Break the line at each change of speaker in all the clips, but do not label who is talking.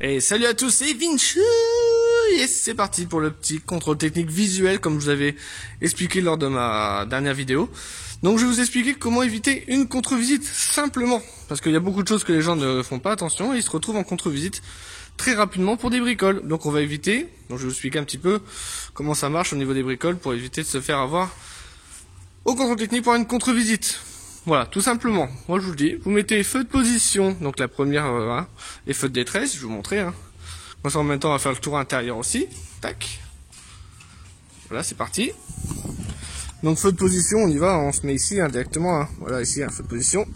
Et salut à tous, c'est Vinci. Et c'est parti pour le petit contrôle technique visuel comme je vous avais expliqué lors de ma dernière vidéo. Donc je vais vous expliquer comment éviter une contre-visite simplement. Parce qu'il y a beaucoup de choses que les gens ne font pas attention et ils se retrouvent en contre-visite très rapidement pour des bricoles. Donc on va éviter, donc je vais vous expliquer un petit peu comment ça marche au niveau des bricoles pour éviter de se faire avoir au contrôle technique pour une contre-visite. Voilà, tout simplement. Moi je vous le dis, vous mettez feu de position, donc la première, et feu de détresse, je vais vous montrer. Moi en même temps on va faire le tour intérieur aussi. Tac. Voilà, c'est parti. Donc feu de position, on y va, on se met ici directement. Voilà, ici, feu de position.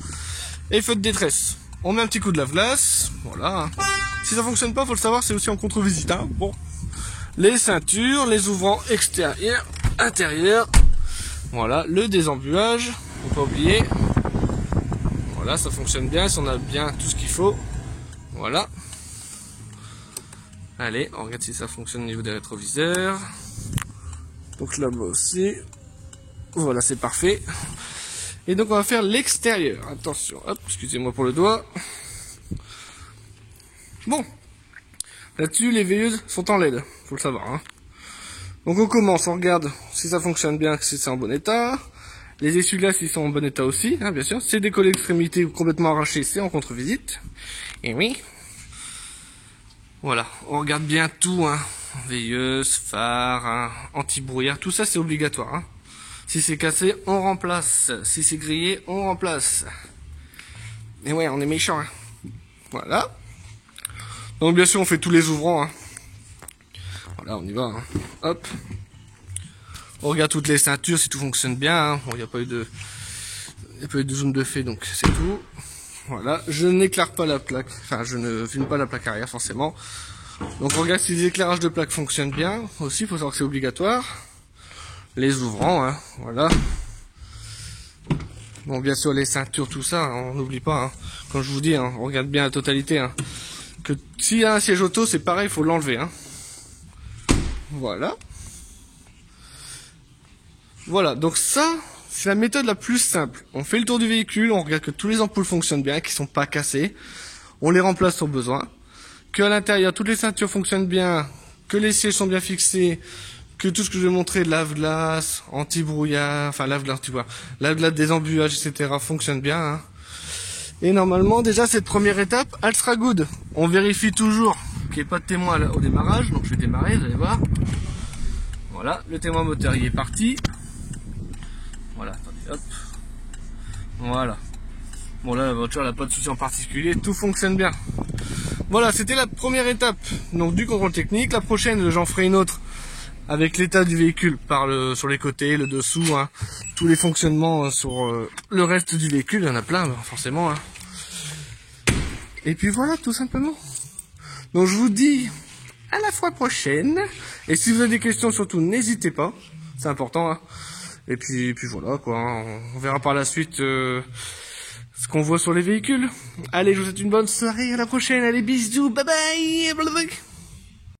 Et feu de détresse. On met un petit coup de lave-glace. Voilà. Si ça fonctionne pas, faut le savoir, c'est aussi en contre-visite. Bon. Les ceintures, les ouvrants extérieurs, intérieurs. Voilà, le désembuage. Faut pas oublier. Voilà, ça fonctionne bien, si on a bien tout ce qu'il faut. Voilà. Allez, on regarde si ça fonctionne au niveau des rétroviseurs. Donc là-bas aussi. Voilà, c'est parfait. Et donc on va faire l'extérieur. Attention, hop, excusez-moi pour le doigt. Bon. Là-dessus, les veilleuses sont en LED, faut le savoir. Donc on commence, on regarde si ça fonctionne bien, si c'est en bon état. Les essuie-glaces, ils sont en bon état aussi, bien sûr. C'est décollé l'extrémité ou complètement arraché, c'est en contre-visite. Et oui. Voilà, on regarde bien tout, veilleuse, phare, anti-brouillard, tout ça c'est obligatoire. Si c'est cassé, on remplace. Si c'est grillé, on remplace. Et ouais, on est méchant. Voilà. Donc bien sûr, on fait tous les ouvrants. Voilà, on y va. Hop. On regarde toutes les ceintures si tout fonctionne bien. Bon, il n'y a pas eu de zone de fait, donc c'est tout. Voilà. Je n'éclaire pas la plaque. Enfin, je ne filme pas la plaque arrière forcément. Donc on regarde si les éclairages de plaque fonctionnent bien. Aussi, il faut savoir que c'est obligatoire. Les ouvrants, voilà. Bon, bien sûr, les ceintures, tout ça, on n'oublie pas. Quand je vous dis, on regarde bien la totalité. Que s'il y a un siège auto, c'est pareil, il faut l'enlever. Voilà. Voilà, donc ça, c'est la méthode la plus simple. On fait le tour du véhicule, on regarde que tous les ampoules fonctionnent bien, qu'ils sont pas cassées. On les remplace au besoin. Que à l'intérieur, toutes les ceintures fonctionnent bien, que les sièges sont bien fixés, que tout ce que je vais montrer, lave-glace, anti-brouillard, enfin lave-glace, lave-glace, désembuage, etc. fonctionne bien. Et normalement, déjà, cette première étape, elle sera good. On vérifie toujours qu'il n'y ait pas de témoin au démarrage. Donc je vais démarrer, vous allez voir. Voilà, le témoin moteur il est parti. Voilà, attendez, hop. Voilà. Bon là, la voiture elle n'a pas de souci en particulier, tout fonctionne bien. Voilà, c'était la première étape donc du contrôle technique. La prochaine, j'en ferai une autre avec l'état du véhicule sur les côtés, le dessous, tous les fonctionnements sur le reste du véhicule, il y en a plein forcément. Et puis voilà, tout simplement. Donc je vous dis à la fois prochaine. Et si vous avez des questions, surtout n'hésitez pas, c'est important. Et puis voilà quoi, on verra par la suite ce qu'on voit sur les véhicules. Allez, je vous souhaite une bonne soirée, à la prochaine, allez bisous, bye bye.